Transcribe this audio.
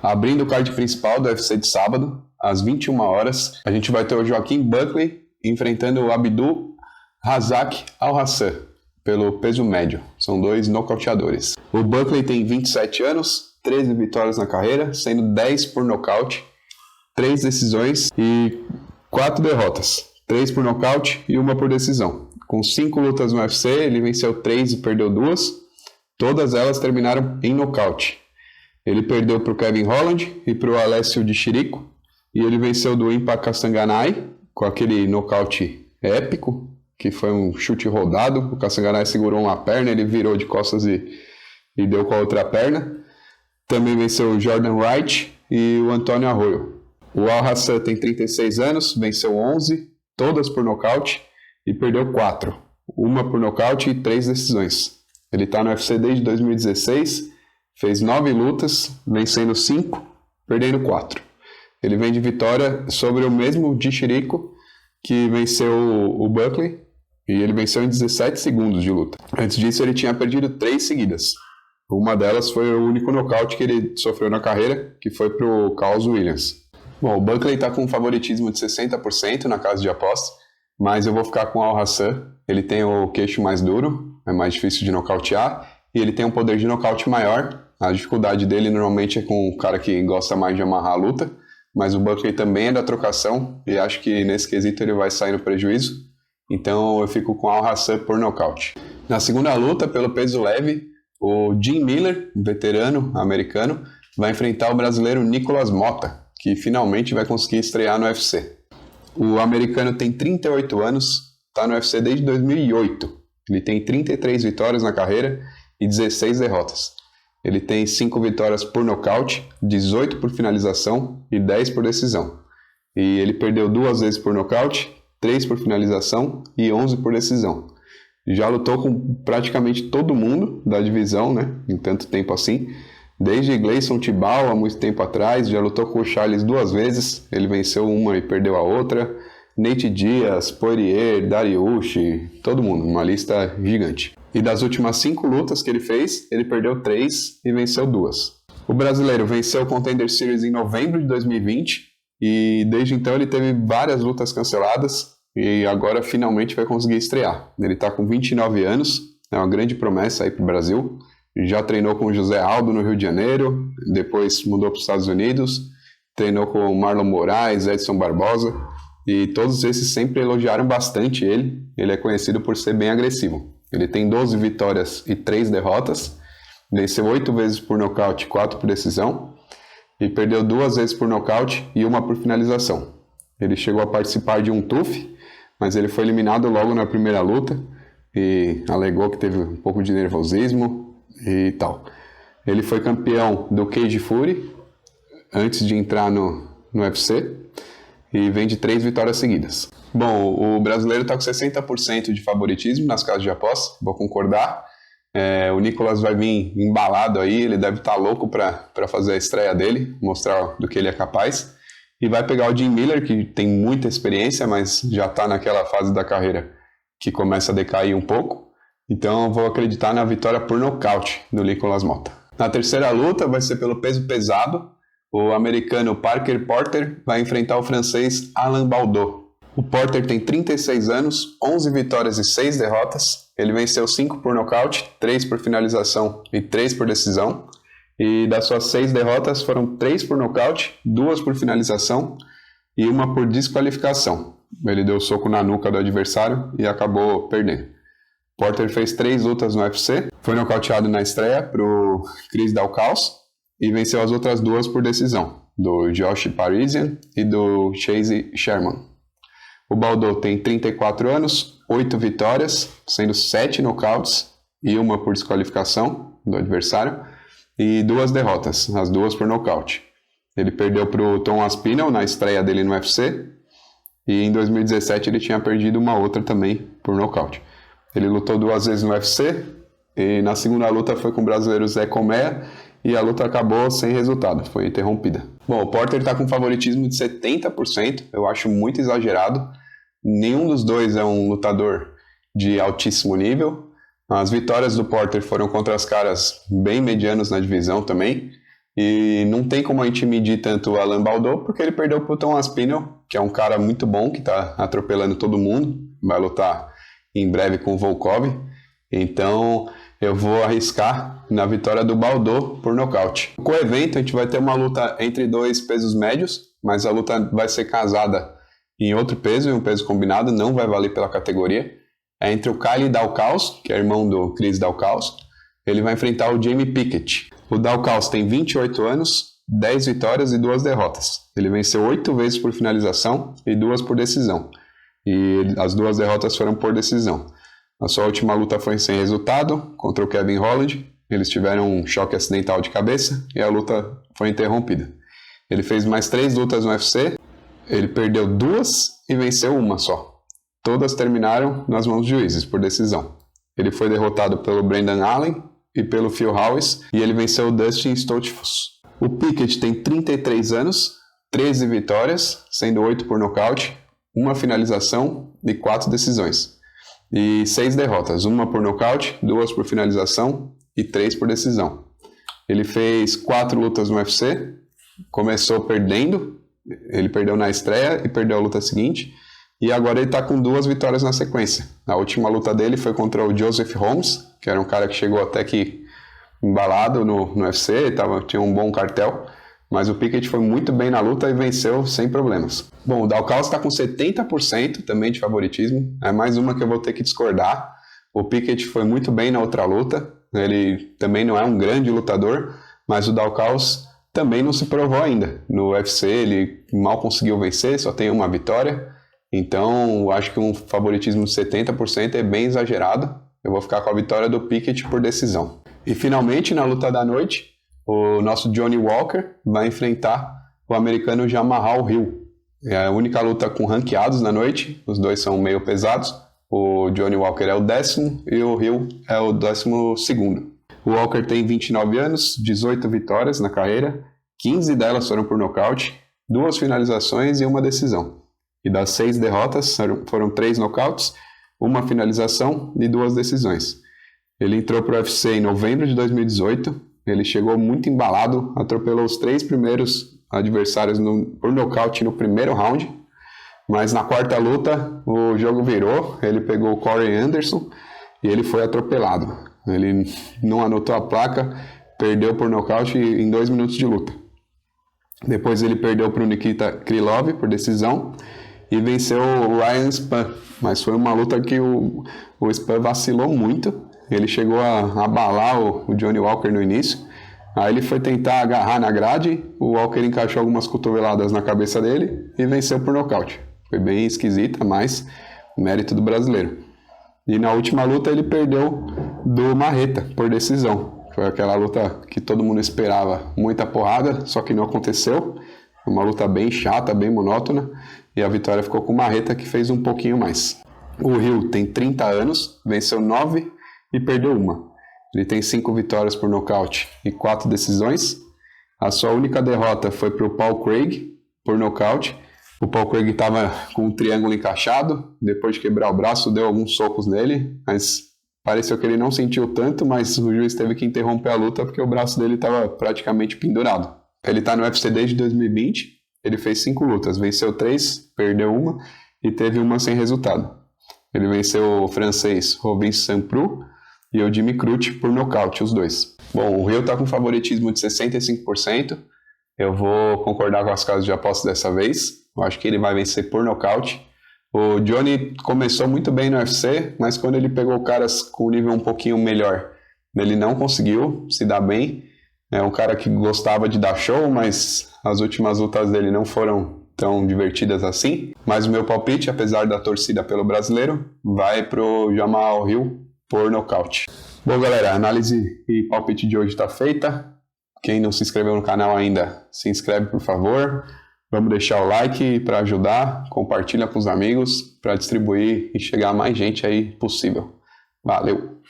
Abrindo o card principal do UFC de sábado, às 21 horas, a gente vai ter o Joaquim Buckley enfrentando o Abdul Razak Al-Hassan pelo peso médio. São 2 nocauteadores. O Buckley tem 27 anos, 13 vitórias na carreira, sendo 10 por nocaute, 3 decisões e 4 derrotas. 3 por nocaute e 1 por decisão. Com 5 lutas no UFC, ele venceu 3 e perdeu 2. Todas elas terminaram em nocaute. Ele perdeu para o Kevin Holland e para o Alessio Di Chirico. E ele venceu do Impa Kasanganay com aquele nocaute épico, que foi um chute rodado. O Kasanganay segurou uma perna, ele virou de costas e deu com a outra perna. Também venceu o Jordan Wright e o Antônio Arroyo. O Al-Hassan tem 36 anos, venceu 11, todas por nocaute, e perdeu 4. 1 por nocaute e 3 decisões. Ele está no UFC desde 2016, fez 9 lutas, vencendo 5, perdendo 4. Ele vem de vitória sobre o mesmo Di Chirico, que venceu o Buckley, e ele venceu em 17 segundos de luta. Antes disso, ele tinha perdido 3 seguidas. Uma delas foi o único nocaute que ele sofreu na carreira, que foi para o Carlos Williams. Bom, o Buckley está com um favoritismo de 60% na casa de aposta, mas eu vou ficar com o Al-Hassan. Ele tem o queixo mais duro, é mais difícil de nocautear, e ele tem um poder de nocaute maior. A dificuldade dele normalmente é com o cara que gosta mais de amarrar a luta, mas o Buckley também é da trocação, e acho que nesse quesito ele vai sair no prejuízo. Então eu fico com o Al-Hassan por nocaute. Na segunda luta, pelo peso leve, o Jim Miller, veterano americano, vai enfrentar o brasileiro Nicolas Motta, que finalmente vai conseguir estrear no UFC. O americano tem 38 anos, está no UFC desde 2008. Ele tem 33 vitórias na carreira e 16 derrotas. Ele tem 5 vitórias por nocaute, 18 por finalização e 10 por decisão. E ele perdeu 2 vezes por nocaute, 3 por finalização e 11 por decisão. Já lutou com praticamente todo mundo da divisão, né? Em tanto tempo assim. Desde Gleison Tibau, há muito tempo atrás, já lutou com o Charles 2 vezes. Ele venceu uma e perdeu a outra. Nate Diaz, Poirier, Dariush, todo mundo. Uma lista gigante. E das últimas 5 lutas que ele fez, ele perdeu 3 e venceu 2. O brasileiro venceu o Contender Series em novembro de 2020 e desde então ele teve várias lutas canceladas e agora finalmente vai conseguir estrear. Ele está com 29 anos, é uma grande promessa aí para o Brasil. Já treinou com o José Aldo no Rio de Janeiro, depois mudou para os Estados Unidos, treinou com o Marlon Moraes, Edson Barbosa, e todos esses sempre elogiaram bastante ele. Ele é conhecido por ser bem agressivo. Ele tem 12 vitórias e 3 derrotas, venceu 8 vezes por nocaute e 4 por decisão, e perdeu 2 vezes por nocaute e 1 por finalização. Ele chegou a participar de um TUF, mas ele foi eliminado logo na primeira luta, e alegou que teve um pouco de nervosismo e tal. Ele foi campeão do Cage Fury antes de entrar no UFC e vem de 3 vitórias seguidas. Bom, o brasileiro está com 60% de favoritismo nas casas de aposta, vou concordar. O Nicolas vai vir embalado aí, ele deve estar louco para fazer a estreia dele, mostrar do que ele é capaz. E vai pegar o Jim Miller, que tem muita experiência, mas já está naquela fase da carreira que começa a decair um pouco. Então eu vou acreditar na vitória por nocaute do Nicolas Motta. Na terceira luta vai ser pelo peso pesado. O americano Parker Porter vai enfrentar o francês Alain Baudot. O Porter tem 36 anos, 11 vitórias e 6 derrotas. Ele venceu 5 por nocaute, 3 por finalização e 3 por decisão. E das suas 6 derrotas foram 3 por nocaute, 2 por finalização e 1 por desqualificação. Ele deu soco na nuca do adversário e acabou perdendo. Porter fez 3 lutas no UFC, foi nocauteado na estreia para o Chris Daukaus e venceu as outras 2 por decisão, do Josh Parisian e do Chase Sherman. O Baudot tem 34 anos, 8 vitórias, sendo 7 nocautes e 1 por desqualificação do adversário, e 2 derrotas, as 2 por nocaute. Ele perdeu para o Tom Aspinall na estreia dele no UFC, e em 2017 ele tinha perdido uma outra também por nocaute. Ele lutou 2 vezes no UFC, e na segunda luta foi com o brasileiro Zé Colmeia, e a luta acabou sem resultado, foi interrompida. Bom, o Porter está com favoritismo de 70%, eu acho muito exagerado. Nenhum dos dois é um lutador de altíssimo nível. As vitórias do Porter foram contra os caras bem medianos na divisão também. E não tem como a gente medir tanto o Alan Baudot, porque ele perdeu pro Tom Aspinall, que é um cara muito bom, que está atropelando todo mundo, vai lutar em breve com o Volkov. Então eu vou arriscar na vitória do Baudot por nocaute. Com o evento a gente vai ter uma luta entre 2 pesos médios, mas a luta vai ser casada em outro peso, em um peso combinado, não vai valer pela categoria. É entre o Kyle Daukaus, que é irmão do Chris Daukaus, ele vai enfrentar o Jamie Pickett. O Daukaus tem 28 anos, 10 vitórias e 2 derrotas. Ele venceu 8 vezes por finalização e 2 por decisão. E as 2 derrotas foram por decisão. A sua última luta foi sem resultado, contra o Kevin Holland. Eles tiveram um choque acidental de cabeça e a luta foi interrompida. Ele fez mais 3 lutas no UFC, ele perdeu 2 e venceu 1 só. Todas terminaram nas mãos dos juízes, por decisão. Ele foi derrotado pelo Brendan Allen e pelo Phil Howes, e ele venceu o Dustin Stoltzfus. O Pickett tem 33 anos, 13 vitórias, sendo 8 por nocaute, 1 finalização e 4 decisões. E 6 derrotas, 1 por nocaute, 2 por finalização e 3 por decisão. Ele fez 4 lutas no UFC, começou perdendo, ele perdeu na estreia e perdeu a luta seguinte, e agora ele está com 2 vitórias na sequência. A última luta dele foi contra o Joseph Holmes, que era um cara que chegou até que embalado no UFC, tinha um bom cartel, mas o Pickett foi muito bem na luta e venceu sem problemas. Bom, o Daukaus está com 70% também de favoritismo, é mais uma que eu vou ter que discordar. O Pickett foi muito bem na outra luta, ele também não é um grande lutador, mas o Daukaus também não se provou ainda. No UFC ele mal conseguiu vencer, só tem 1 vitória, então eu acho que um favoritismo de 70% é bem exagerado. Eu vou ficar com a vitória do Pickett por decisão. E finalmente, na luta da noite, o nosso Johnny Walker vai enfrentar o americano Jamahal Hill. É a única luta com ranqueados na noite, os dois são meio pesados. O Johnny Walker é o 10º e o Hill é o 12º. O Walker tem 29 anos, 18 vitórias na carreira, 15 delas foram por nocaute, 2 finalizações e 1 decisão. E das 6 derrotas, foram 3 nocautes, 1 finalização e 2 decisões. Ele entrou para o UFC em novembro de 2018, ele chegou muito embalado, atropelou os 3 primeiros adversários por nocaute no primeiro round, mas na 4ª luta o jogo virou, ele pegou o Corey Anderson e ele foi atropelado. Ele não anotou a placa, perdeu por nocaute em 2 minutos de luta. Depois ele perdeu para o Nikita Krylov por decisão e venceu o Ryan Spann, mas foi uma luta que o Spann vacilou muito. Ele chegou a abalar o Johnny Walker no início, aí ele foi tentar agarrar na grade, o Walker encaixou algumas cotoveladas na cabeça dele e venceu por nocaute. Foi bem esquisita, mas mérito do brasileiro. E na última luta ele perdeu do Marreta por decisão. Foi aquela luta que todo mundo esperava, muita porrada, só que não aconteceu. Foi uma luta bem chata, bem monótona, e a vitória ficou com o Marreta, que fez um pouquinho mais. O Hill tem 30 anos, venceu 9 e perdeu 1. Ele tem 5 vitórias por nocaute e 4 decisões. A sua única derrota foi para o Paul Craig por nocaute. O Paul Craig estava com um triângulo encaixado, depois de quebrar o braço deu alguns socos nele, mas pareceu que ele não sentiu tanto, mas o juiz teve que interromper a luta porque o braço dele estava praticamente pendurado. Ele está no UFC desde 2020, ele fez 5 lutas, venceu 3, perdeu 1 e teve 1 sem resultado. Ele venceu o francês Robin Samprou e o Jimmy Crute por nocaute, os dois. Bom, o Hill está com favoritismo de 65%. Eu vou concordar com as casas de aposta dessa vez. Eu acho que ele vai vencer por nocaute. O Johnny começou muito bem no UFC, mas quando ele pegou caras com um nível um pouquinho melhor, ele não conseguiu se dar bem. É um cara que gostava de dar show, mas as últimas lutas dele não foram tão divertidas assim. Mas o meu palpite, apesar da torcida pelo brasileiro, vai pro Jamahal Hill por nocaute. Bom, galera, a análise e palpite de hoje está feita. Quem não se inscreveu no canal ainda, se inscreve, por favor. Vamos deixar o like para ajudar, compartilha com os amigos para distribuir e chegar a mais gente aí possível. Valeu!